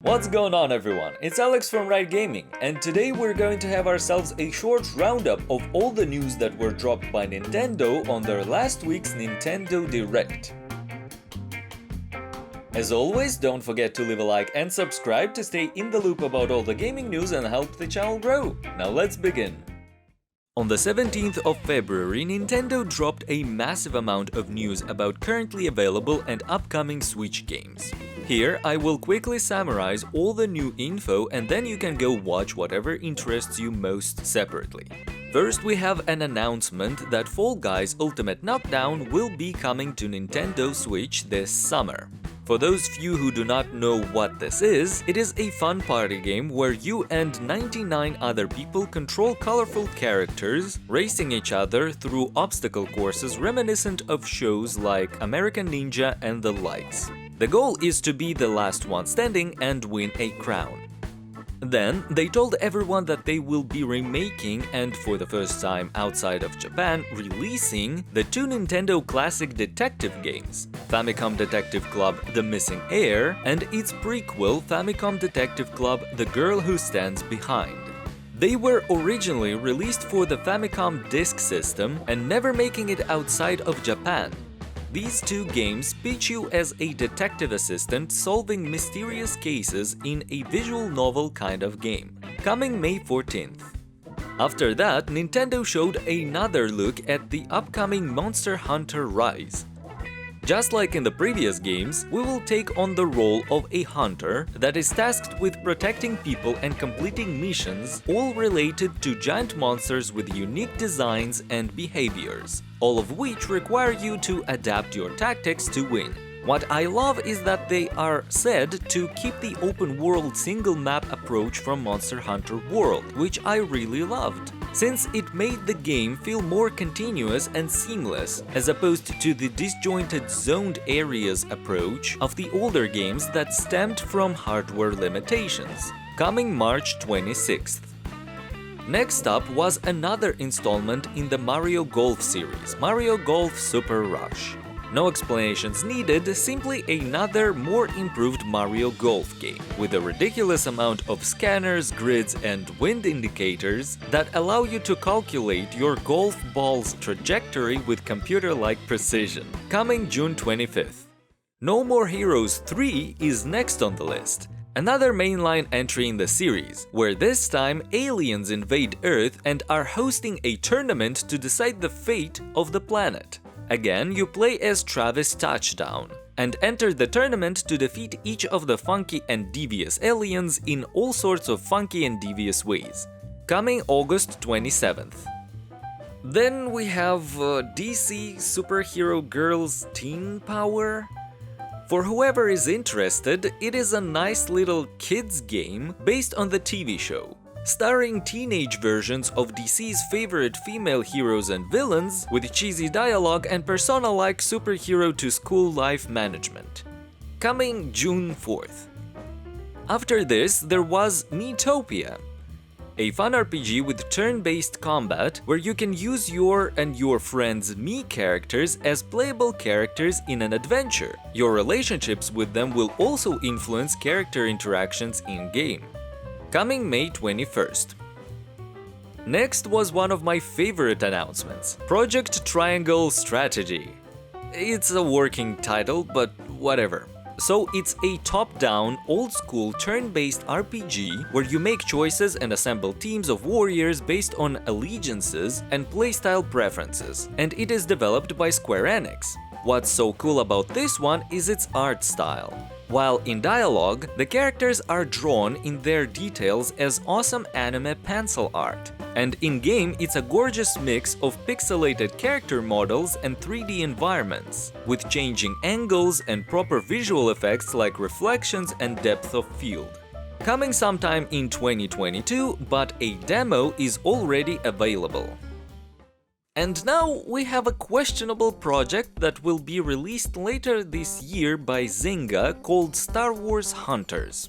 What's going on, everyone? It's Alex from Right Gaming, and today we're going to have ourselves a short roundup of all the news that were dropped by Nintendo on their last week's Nintendo Direct. As always, don't forget to leave a like and subscribe to stay in the loop about all the gaming news and help the channel grow. Now let's begin. On the 17th of February, Nintendo dropped a massive amount of news about currently available and upcoming Switch games. Here, I will quickly summarize all the new info and then you can go watch whatever interests you most separately. First, we have an announcement that Fall Guys Ultimate Knockdown will be coming to Nintendo Switch this summer. For those few who do not know what this is, it is a fun party game where you and 99 other people control colorful characters, racing each other through obstacle courses reminiscent of shows like American Ninja and the likes. The goal is to be the last one standing and win a crown. Then, they told everyone that they will be remaking and, for the first time outside of Japan, releasing the two Nintendo classic detective games, Famicom Detective Club The Missing Heir and its prequel Famicom Detective Club The Girl Who Stands Behind. They were originally released for the Famicom Disk System and never making it outside of Japan. These two games pitch you as a detective assistant solving mysterious cases in a visual novel kind of game, coming May 14th. After that, Nintendo showed another look at the upcoming Monster Hunter Rise. Just like in the previous games, we will take on the role of a hunter that is tasked with protecting people and completing missions, all related to giant monsters with unique designs and behaviors, all of which require you to adapt your tactics to win. What I love is that they are said to keep the open world single map approach from Monster Hunter World, which I really loved, since it made the game feel more continuous and seamless, as opposed to the disjointed zoned areas approach of the older games that stemmed from hardware limitations, coming March 26th. Next up was another installment in the Mario Golf series, Mario Golf Super Rush. No explanations needed, simply another more improved Mario Golf game, with a ridiculous amount of scanners, grids and wind indicators that allow you to calculate your golf ball's trajectory with computer-like precision, coming June 25th. No More Heroes 3 is next on the list. Another mainline entry in the series, where this time aliens invade Earth and are hosting a tournament to decide the fate of the planet. Again, you play as Travis Touchdown, and enter the tournament to defeat each of the funky and devious aliens in all sorts of funky and devious ways, coming August 27th. Then we have DC Superhero Girls Teen Power. For whoever is interested, it is a nice little kids game based on the TV show, starring teenage versions of DC's favorite female heroes and villains, with cheesy dialogue and persona-like superhero-to-school life management. Coming June 4th. After this, there was Metopia, a fun RPG with turn-based combat where you can use your and your friends' Mii characters as playable characters in an adventure. Your relationships with them will also influence character interactions in-game. Coming May 21st. Next was one of my favorite announcements, Project Triangle Strategy. It's a working title, but whatever. So it's a top-down, old-school turn-based RPG where you make choices and assemble teams of warriors based on allegiances and playstyle preferences, and it is developed by Square Enix. What's so cool about this one is its art style. While in dialogue, the characters are drawn in their details as awesome anime pencil art. And in-game, it's a gorgeous mix of pixelated character models and 3D environments, with changing angles and proper visual effects like reflections and depth of field. Coming sometime in 2022, but a demo is already available. And now we have a questionable project that will be released later this year by Zynga called Star Wars Hunters.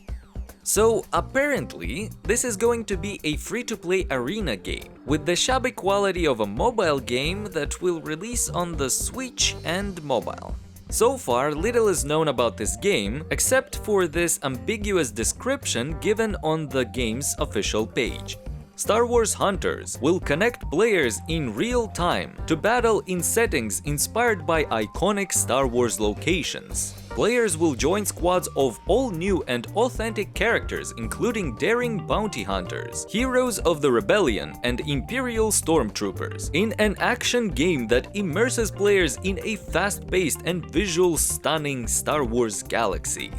So apparently, this is going to be a free-to-play arena game, with the shabby quality of a mobile game that will release on the Switch and mobile. So far, little is known about this game, except for this ambiguous description given on the game's official page. Star Wars Hunters will connect players in real time to battle in settings inspired by iconic Star Wars locations. Players will join squads of all new and authentic characters, including daring bounty hunters, heroes of the rebellion, and Imperial stormtroopers, in an action game that immerses players in a fast-paced and visual stunning Star Wars galaxy.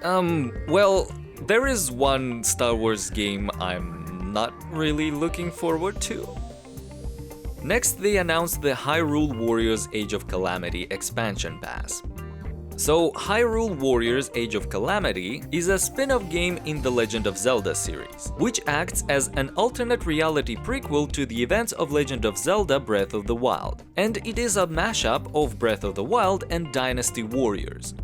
Well, there is one Star Wars game I'm not really looking forward to. Next, they announced the Hyrule Warriors Age of Calamity expansion pass. So, Hyrule Warriors Age of Calamity is a spin-off game in the Legend of Zelda series, which acts as an alternate reality prequel to the events of Legend of Zelda Breath of the Wild, and it is a mashup of Breath of the Wild and Dynasty Warriors.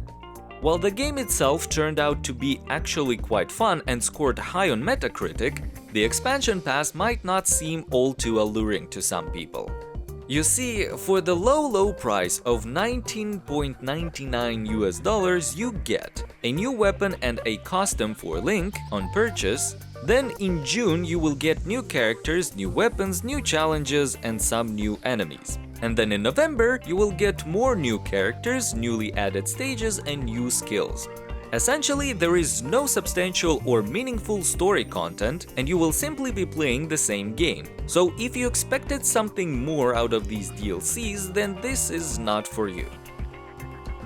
While the game itself turned out to be actually quite fun and scored high on Metacritic, the expansion pass might not seem all too alluring to some people. You see, for the low price of $19.99 you get a new weapon and a costume for Link on purchase. Then in June you will get new characters, new weapons, new challenges, and some new enemies. And then in November you will get more new characters, newly added stages, and new skills. Essentially, there is no substantial or meaningful story content, and you will simply be playing the same game. So if you expected something more out of these DLCs, then this is not for you.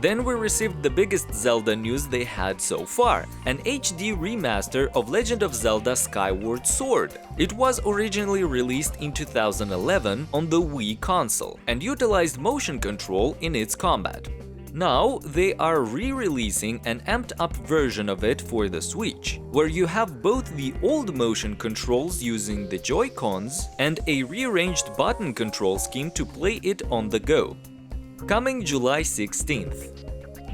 Then we received the biggest Zelda news they had so far, an HD remaster of Legend of Zelda Skyward Sword. It was originally released in 2011 on the Wii console, and utilized motion control in its combat. Now, they are re-releasing an amped-up version of it for the Switch, where you have both the old motion controls using the Joy-Cons and a rearranged button control scheme to play it on the go. Coming July 16th.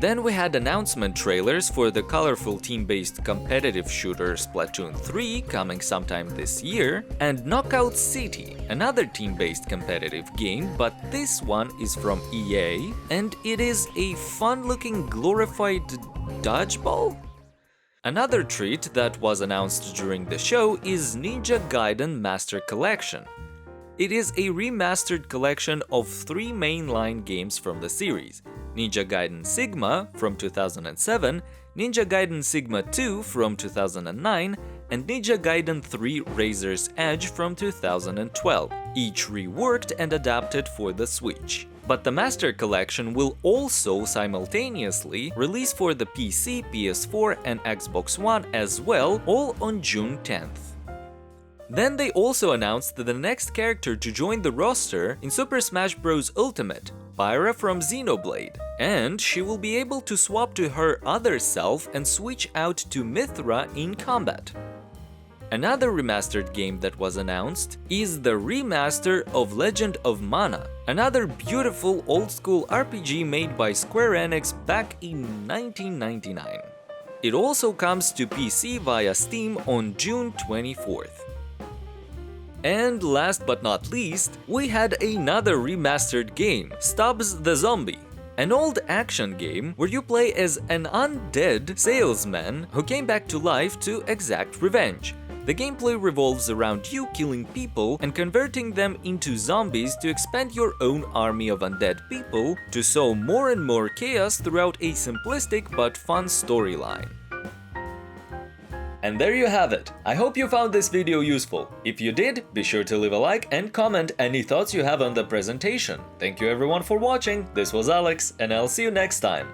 Then we had announcement trailers for the colorful team-based competitive shooter Splatoon 3 coming sometime this year, and Knockout City, another team-based competitive game, but this one is from EA, and it is a fun-looking glorified dodgeball? Another treat that was announced during the show is Ninja Gaiden Master Collection. It is a remastered collection of 3 mainline games from the series: Ninja Gaiden Sigma from 2007, Ninja Gaiden Sigma 2 from 2009, and Ninja Gaiden 3 Razor's Edge from 2012, each reworked and adapted for the Switch. But the Master Collection will also simultaneously release for the PC, PS4, and Xbox One as well, all on June 10th. Then they also announced the next character to join the roster in Super Smash Bros. Ultimate, Pyra from Xenoblade, and she will be able to swap to her other self and switch out to Mythra in combat. Another remastered game that was announced is the remaster of Legend of Mana, another beautiful old-school RPG made by Square Enix back in 1999. It also comes to PC via Steam on June 24th. And last but not least, we had another remastered game, Stubs The Zombie, an old action game where you play as an undead salesman who came back to life to exact revenge. The gameplay revolves around you killing people and converting them into zombies to expand your own army of undead people to sow more and more chaos throughout a simplistic but fun storyline. And there you have it. I hope you found this video useful. If you did, be sure to leave a like and comment any thoughts you have on the presentation. Thank you everyone for watching. This was Alex, and I'll see you next time.